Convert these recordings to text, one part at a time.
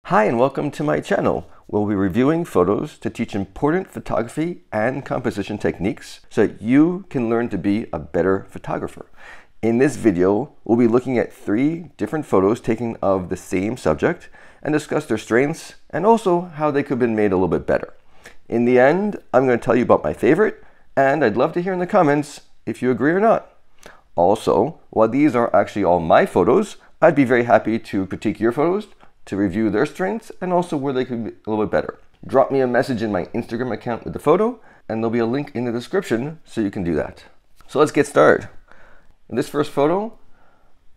Hi and welcome to my channel. We'll be reviewing photos to teach important photography and composition techniques so that you can learn to be a better photographer. In this video, we'll be looking at 3 different photos taken of the same subject and discuss their strengths and also how they could have been made a little bit better. In the end, I'm going to tell you about my favorite, and I'd love to hear in the comments if you agree or not. Also, while these are actually all my photos, I'd be very happy to critique your photos, to review their strengths, and also where they could be a little bit better. Drop me a message in my Instagram account with the photo, and there'll be a link in the description so you can do that. So let's get started. In this first photo,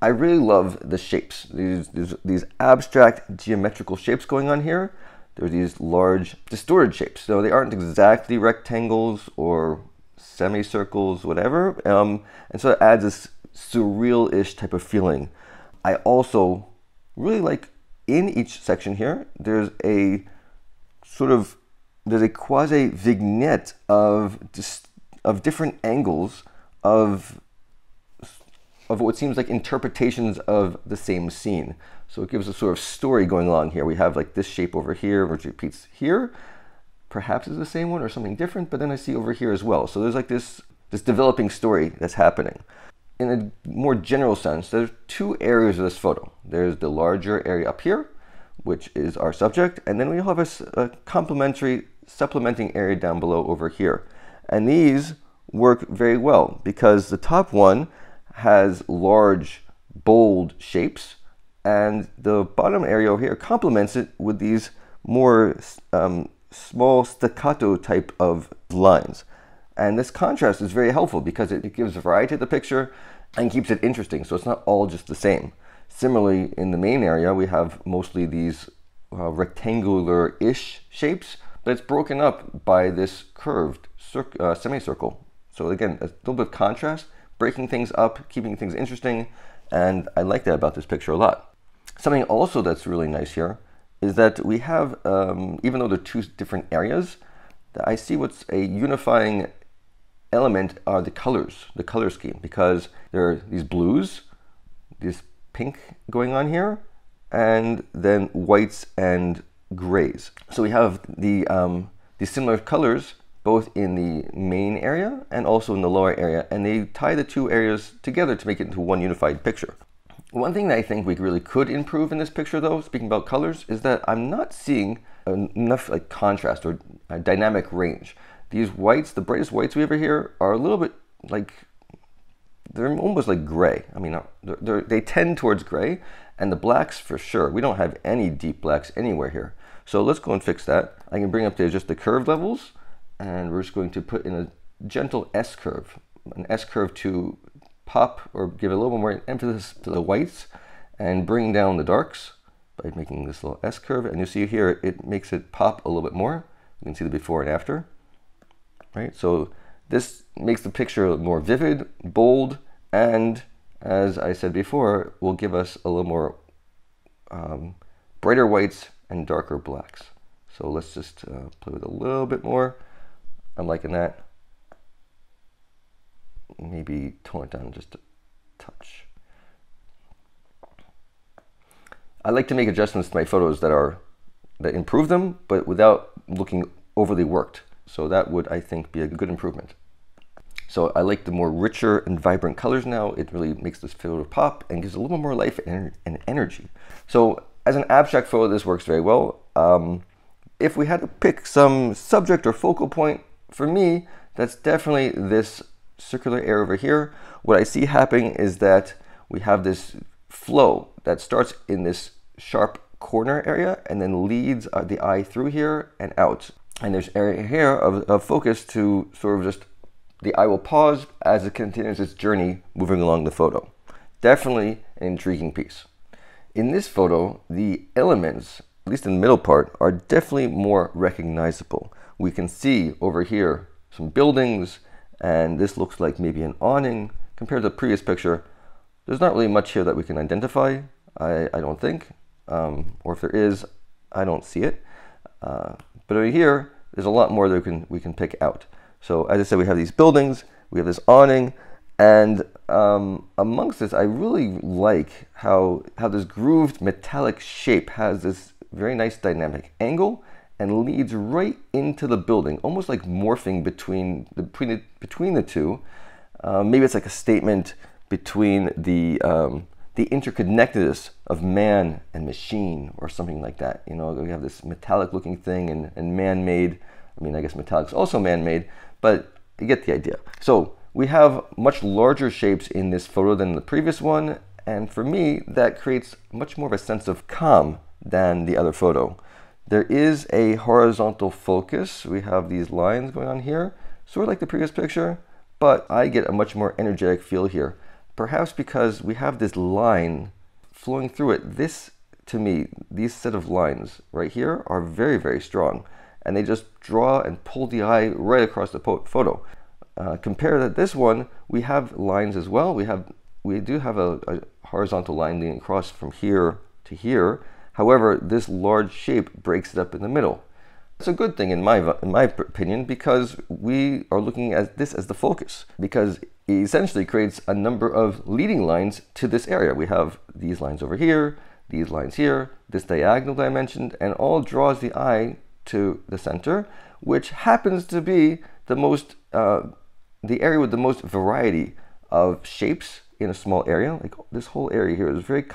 I really love the shapes. These abstract geometrical shapes going on here. There's these large distorted shapes. So they aren't exactly rectangles or semicircles, whatever. And so it adds this surreal-ish type of feeling. I also really like in each section here, there's a quasi vignette of different angles of what seems like interpretations of the same scene. So it gives a sort of story going along here. We have like this shape over here, which repeats here. Perhaps it's the same one or something different, but then I see over here as well. So there's like this developing story that's happening. In a more general sense, there's 2 areas of this photo. There's the larger area up here, which is our subject, and then we have a complementary supplementing area down below over here. And these work very well because the top one has large, bold shapes, and the bottom area over here complements it with these more small staccato type of lines. And this contrast is very helpful because it gives variety to the picture and keeps it interesting, so it's not all just the same. Similarly, in the main area, we have mostly these rectangular-ish shapes, but it's broken up by this curved semicircle. So again, a little bit of contrast, breaking things up, keeping things interesting, and I like that about this picture a lot. Something also that's really nice here is that we have, even though they're 2 different areas, I see what's a unifying element are the colors, the color scheme, because there are these blues, this pink going on here, and then whites and grays. So we have the similar colors both in the main area and also in the lower area, and they tie the 2 areas together to make it into one unified picture. One thing that I think we really could improve in this picture, though, speaking about colors, is that I'm not seeing enough like contrast or dynamic range. These whites, the brightest whites we have here, are a little bit like, they're almost like gray. I mean, they tend towards gray, and the blacks for sure. We don't have any deep blacks anywhere here. So let's go and fix that. I can bring up to just the curve levels, and we're just going to put in a gentle S curve, an S curve to pop or give a little more emphasis to the whites and bring down the darks by making this little S curve. And you see here, it makes it pop a little bit more. You can see the before and after. Right, so this makes the picture more vivid, bold, and as I said before, will give us a little more brighter whites and darker blacks. So let's just play with a little bit more. I'm liking that. Maybe tone it down just a touch. I like to make adjustments to my photos that improve them, but without looking overly worked. So that would, I think, be a good improvement. So I like the more richer and vibrant colors now. It really makes this photo pop and gives a little more life and energy. So as an abstract photo, this works very well. If we had to pick some subject or focal point, for me, that's definitely this circular area over here. What I see happening is that we have this flow that starts in this sharp corner area and then leads the eye through here and out. And there's area here of focus to sort of just, the eye will pause as it continues its journey moving along the photo. Definitely an intriguing piece. In this photo, the elements, at least in the middle part, are definitely more recognizable. We can see over here some buildings, and this looks like maybe an awning. Compared to the previous picture, there's not really much here that we can identify, I don't think. Or if there is, I don't see it. But over here, there's a lot more that we can pick out. So as I said, we have these buildings, we have this awning, And amongst this, I really like how this grooved metallic shape has this very nice dynamic angle and leads right into the building, almost like morphing between the two. Maybe it's like a statement between the interconnectedness of man and machine, or something like that. You know, we have this metallic looking thing and man-made. I mean, I guess metallic's also man-made, but you get the idea. So we have much larger shapes in this photo than the previous one, and for me, that creates much more of a sense of calm than the other photo. There is a horizontal focus. We have these lines going on here, sort of like the previous picture, but I get a much more energetic feel here. Perhaps because we have this line flowing through it. This, to me, these set of lines right here are very, very strong, and they just draw and pull the eye right across the photo. Compare that this one, we have lines as well. We do have a horizontal line leading across from here to here. However, this large shape breaks it up in the middle. It's a good thing in my opinion, because we are looking at this as the focus, because it essentially creates a number of leading lines to this area. We have these lines over here, these lines here, this diagonal that I mentioned, and all draws the eye to the center, which happens to be the area with the most variety of shapes in a small area. Like this whole area here is very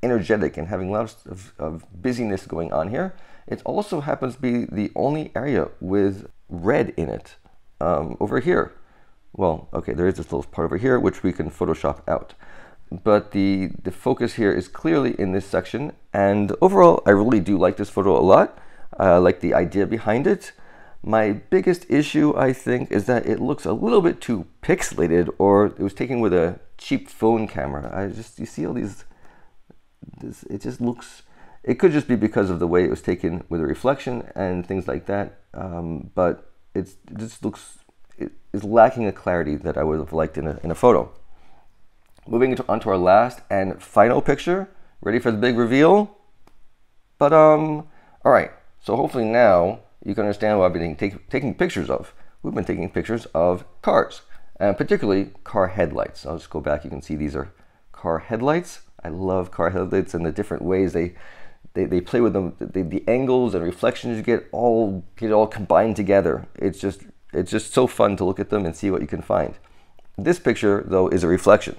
energetic and having lots of busyness going on here. It also happens to be the only area with red in it over here. Well, okay, there is this little part over here which we can Photoshop out. But the focus here is clearly in this section, and overall I really do like this photo a lot. I like the idea behind it. My biggest issue, I think, is that it looks a little bit too pixelated, or it was taken with a cheap phone camera. You see all these, it just looks, it could just be because of the way it was taken with a reflection and things like that, but it just looks, it is lacking a clarity that I would have liked in a photo. Moving on to our last and final picture. Ready for the big reveal? But all right, so hopefully now you can understand what I've been taking pictures of. We've been taking pictures of cars, and particularly car headlights. I'll just go back. You can see these are car headlights. I love car headlights and the different ways they play with them. The angles and reflections you get all combined together. It's just so fun to look at them and see what you can find. This picture, though, is a reflection.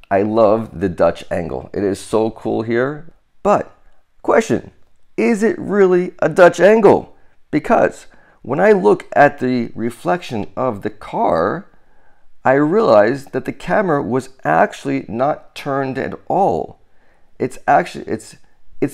I love the Dutch angle. It is so cool here. But question, is it really a Dutch angle? Because when I look at the reflection of the car, I realized that the camera was actually not turned at all. It's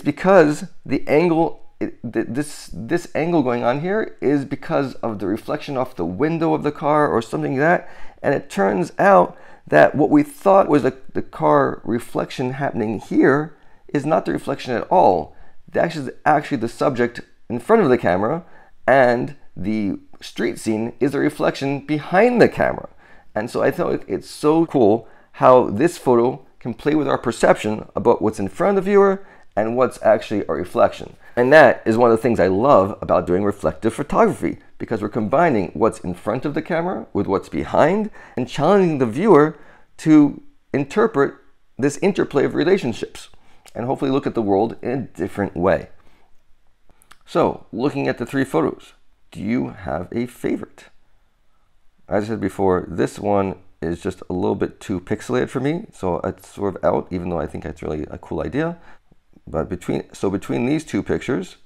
because the angle, this angle going on here is because of the reflection off the window of the car or something like that. And it turns out that what we thought was the car reflection happening here is not the reflection at all. Actually the subject in front of the camera, and the street scene is a reflection behind the camera. And so I thought it's so cool how this photo can play with our perception about what's in front of the viewer and what's actually a reflection. And that is one of the things I love about doing reflective photography, because we're combining what's in front of the camera with what's behind and challenging the viewer to interpret this interplay of relationships and hopefully look at the world in a different way. So, looking at the three photos, do you have a favorite? As I said before, this one is just a little bit too pixelated for me, so it's sort of out, even though I think it's really a cool idea. But between these two pictures,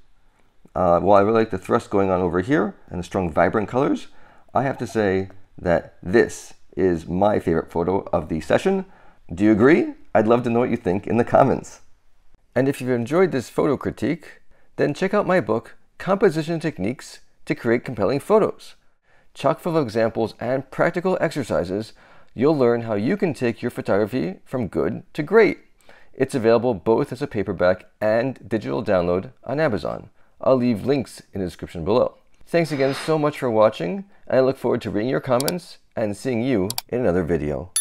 while I really like the thrust going on over here and the strong vibrant colors, I have to say that this is my favorite photo of the session. Do you agree? I'd love to know what you think in the comments. And if you've enjoyed this photo critique, then check out my book, Composition Techniques to Create Compelling Photos. Chock full of examples and practical exercises, you'll learn how you can take your photography from good to great. It's available both as a paperback and digital download on Amazon. I'll leave links in the description below. Thanks again so much for watching, and I look forward to reading your comments and seeing you in another video.